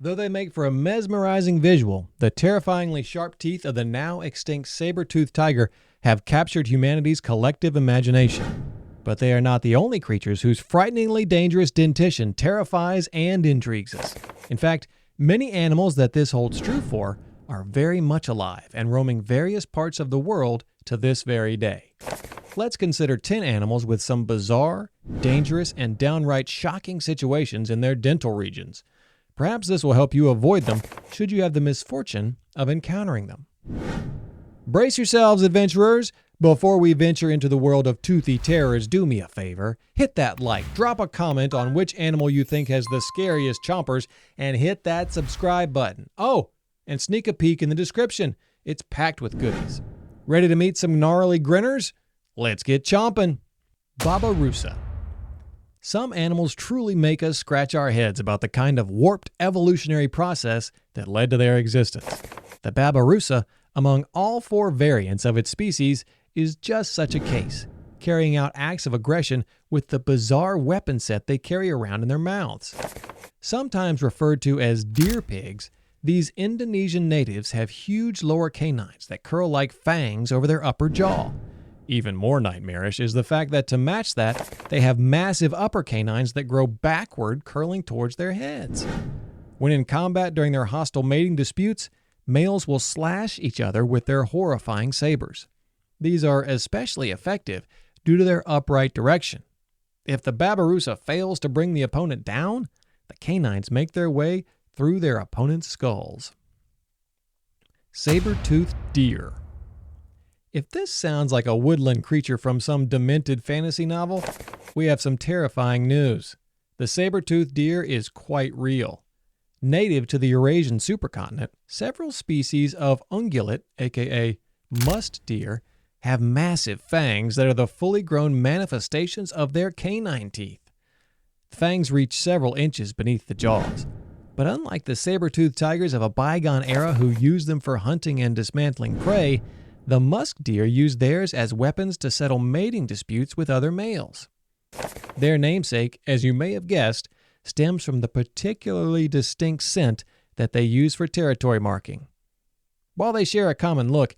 Though they make for a mesmerizing visual, the terrifyingly sharp teeth of the now extinct saber-toothed tiger have captured humanity's collective imagination. But they are not the only creatures whose frighteningly dangerous dentition terrifies and intrigues us. In fact, many animals that this holds true for are very much alive and roaming various parts of the world to this very day. Let's consider 10 animals with some bizarre, dangerous, and downright shocking situations in their dental regions. Perhaps this will help you avoid them should you have the misfortune of encountering them. Brace yourselves, adventurers! Before we venture into the world of toothy terrors, do me a favor. Hit that like, drop a comment on which animal you think has the scariest chompers, and hit that subscribe button. Oh, and sneak a peek in the description. It's packed with goodies. Ready to meet some gnarly grinners? Let's get chomping. Babirusa. Some animals truly make us scratch our heads about the kind of warped evolutionary process that led to their existence. The Babirusa, among all 4 variants of its species, is just such a case, carrying out acts of aggression with the bizarre weapon set they carry around in their mouths. Sometimes referred to as deer pigs, these Indonesian natives have huge lower canines that curl like fangs over their upper jaw. Even more nightmarish is the fact that to match that, they have massive upper canines that grow backward, curling towards their heads. When in combat during their hostile mating disputes, males will slash each other with their horrifying sabers. These are especially effective due to their upright direction. If the Babirusa fails to bring the opponent down, the canines make their way through their opponent's skulls. Saber-Toothed Deer. If this sounds like a woodland creature from some demented fantasy novel, we have some terrifying news. The saber-toothed deer is quite real. Native to the Eurasian supercontinent, several species of ungulate, aka musk deer, have massive fangs that are the fully grown manifestations of their canine teeth. The fangs reach several inches beneath the jaws. But unlike the saber-toothed tigers of a bygone era who used them for hunting and dismantling prey, the musk deer use theirs as weapons to settle mating disputes with other males. Their namesake, as you may have guessed, stems from the particularly distinct scent that they use for territory marking. While they share a common look,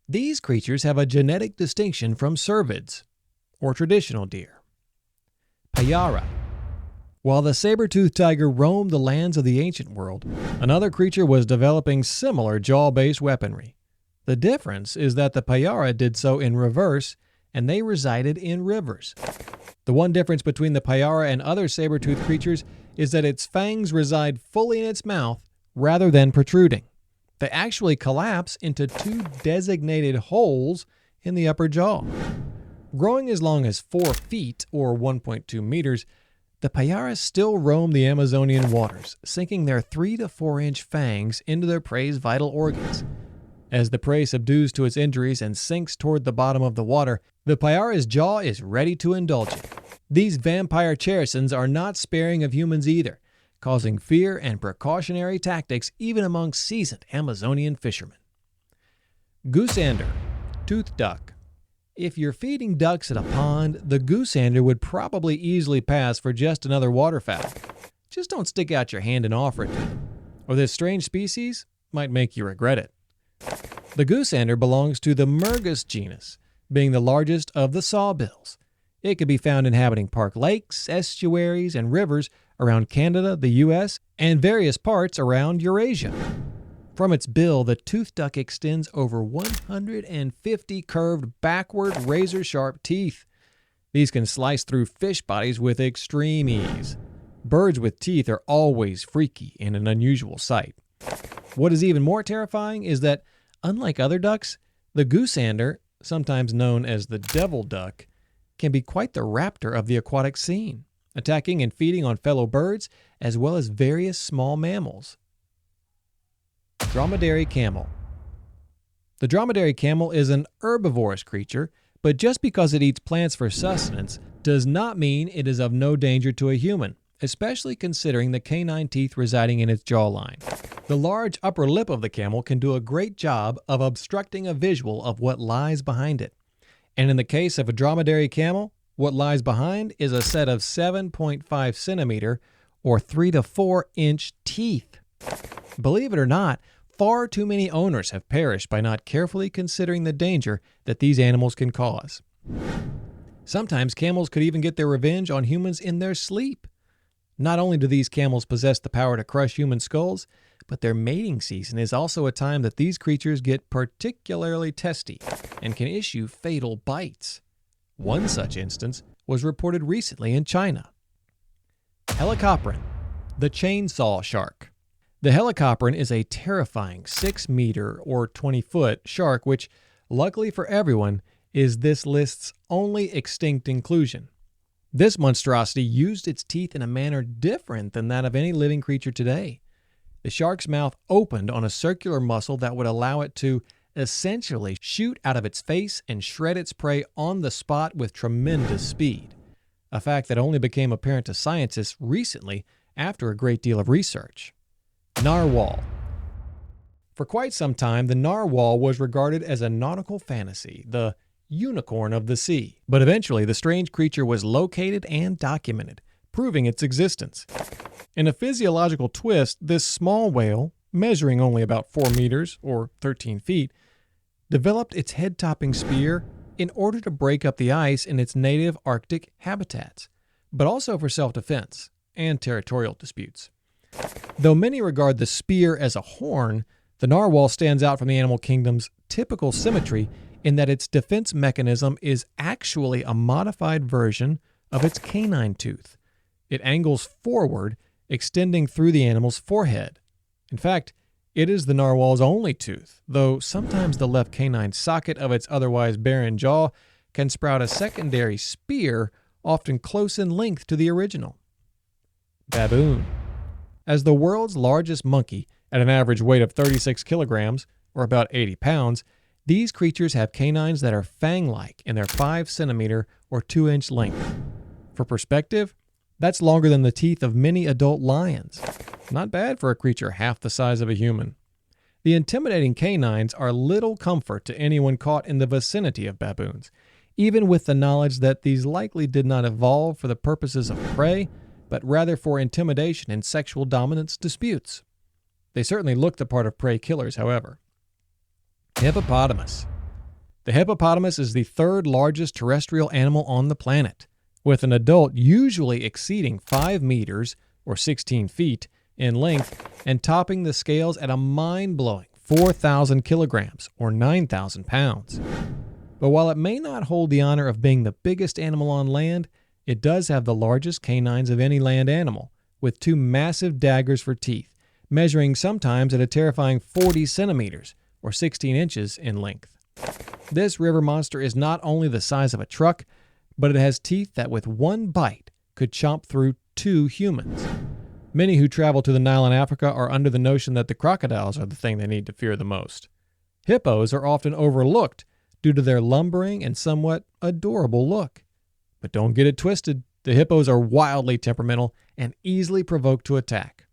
these creatures have a genetic distinction from cervids, or traditional deer. Payara. While the saber-toothed tiger roamed the lands of the ancient world, another creature was developing similar jaw-based weaponry. The difference is that the Payara did so in reverse, and they resided in rivers. The one difference between the Payara and other saber-toothed creatures is that its fangs reside fully in its mouth rather than protruding. They actually collapse into 2 designated holes in the upper jaw. Growing as long as 4 feet, or 1.2 meters, the Payara still roam the Amazonian waters, sinking their 3 to 4 inch fangs into their prey's vital organs. As the prey subdues to its injuries and sinks toward the bottom of the water, the Payara's jaw is ready to indulge it. These vampire cherisons are not sparing of humans either, causing fear and precautionary tactics even among seasoned Amazonian fishermen. Goosander, toothed duck. If you're feeding ducks at a pond, the goosander would probably easily pass for just another waterfowl. Just don't stick out your hand and offer it to them, or this strange species might make you regret it. The goosander belongs to the Mergus genus, being the largest of the sawbills. It can be found inhabiting park lakes, estuaries, and rivers around Canada, the U.S., and various parts around Eurasia. From its bill, the toothed duck extends over 150 curved, backward, razor-sharp teeth. These can slice through fish bodies with extreme ease. Birds with teeth are always freaky and an unusual sight. What is even more terrifying is that, unlike other ducks, the goosander, sometimes known as the devil duck, can be quite the raptor of the aquatic scene, attacking and feeding on fellow birds as well as various small mammals. Dromedary Camel. The dromedary camel is an herbivorous creature, but just because it eats plants for sustenance does not mean it is of no danger to a human, especially considering the canine teeth residing in its jawline. The large upper lip of the camel can do a great job of obstructing a visual of what lies behind it. And in the case of a dromedary camel, what lies behind is a set of 7.5 centimeter or 3 to 4 inch teeth. Believe it or not, far too many owners have perished by not carefully considering the danger that these animals can cause. Sometimes camels could even get their revenge on humans in their sleep. Not only do these camels possess the power to crush human skulls, but their mating season is also a time that these creatures get particularly testy and can issue fatal bites. One such instance was reported recently in China. Helicopron, the chainsaw shark. The Helicopron is a terrifying 6-meter or 20-foot shark which, luckily for everyone, is this list's only extinct inclusion. This monstrosity used its teeth in a manner different than that of any living creature today. The shark's mouth opened on a circular muscle that would allow it to essentially shoot out of its face and shred its prey on the spot with tremendous speed, a fact that only became apparent to scientists recently after a great deal of research. Narwhal. For quite some time, the narwhal was regarded as a nautical fantasy, the unicorn of the sea. But eventually, the strange creature was located and documented, proving its existence. In a physiological twist, this small whale, measuring only about 4 meters or 13 feet, developed its head-topping spear in order to break up the ice in its native Arctic habitats, but also for self-defense and territorial disputes. Though many regard the spear as a horn, the narwhal stands out from the animal kingdom's typical symmetry in that its defense mechanism is actually a modified version of its canine tooth. It angles forward, extending through the animal's forehead. In fact, it is the narwhal's only tooth, though sometimes the left canine socket of its otherwise barren jaw can sprout a secondary spear, often close in length to the original. Baboon. As the world's largest monkey, at an average weight of 36 kilograms, or about 80 pounds, these creatures have canines that are fang-like in their 5-centimeter or 2-inch length. For perspective, that's longer than the teeth of many adult lions. Not bad for a creature half the size of a human. The intimidating canines are little comfort to anyone caught in the vicinity of baboons, even with the knowledge that these likely did not evolve for the purposes of prey, but rather for intimidation and sexual dominance disputes. They certainly look the part of prey killers, however. Hippopotamus. The hippopotamus is the third largest terrestrial animal on the planet, with an adult usually exceeding 5 meters or 16 feet in length and topping the scales at a mind-blowing 4,000 kilograms or 9,000 pounds. But while it may not hold the honor of being the biggest animal on land, it does have the largest canines of any land animal, with 2 massive daggers for teeth, measuring sometimes at a terrifying 40 centimeters or 16 inches in length. This river monster is not only the size of a truck, but it has teeth that with one bite could chomp through 2 humans. Many who travel to the Nile in Africa are under the notion that the crocodiles are the thing they need to fear the most. Hippos are often overlooked due to their lumbering and somewhat adorable look. But don't get it twisted, the hippos are wildly temperamental and easily provoked to attack.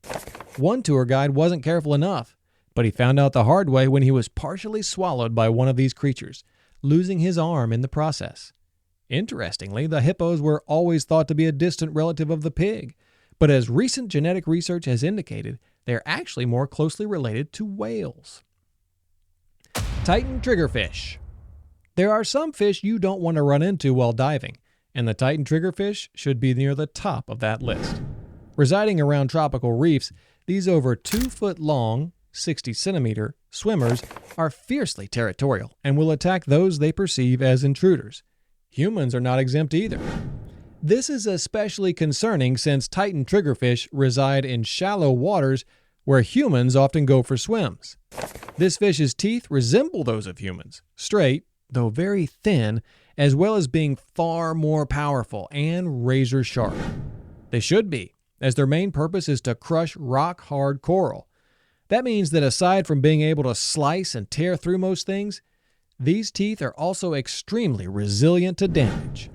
One tour guide wasn't careful enough, but he found out the hard way when he was partially swallowed by one of these creatures, losing his arm in the process. Interestingly, the hippos were always thought to be a distant relative of the pig, but as recent genetic research has indicated, they are actually more closely related to whales. Titan triggerfish. There are some fish you don't want to run into while diving, and the Titan triggerfish should be near the top of that list. Residing around tropical reefs, these over 2-foot-long, 60-centimeter swimmers are fiercely territorial and will attack those they perceive as intruders. Humans are not exempt either. This is especially concerning since Titan triggerfish reside in shallow waters where humans often go for swims. This fish's teeth resemble those of humans, straight, though very thin, as well as being far more powerful and razor sharp. They should be, as their main purpose is to crush rock-hard coral. That means that aside from being able to slice and tear through most things, these teeth are also extremely resilient to damage.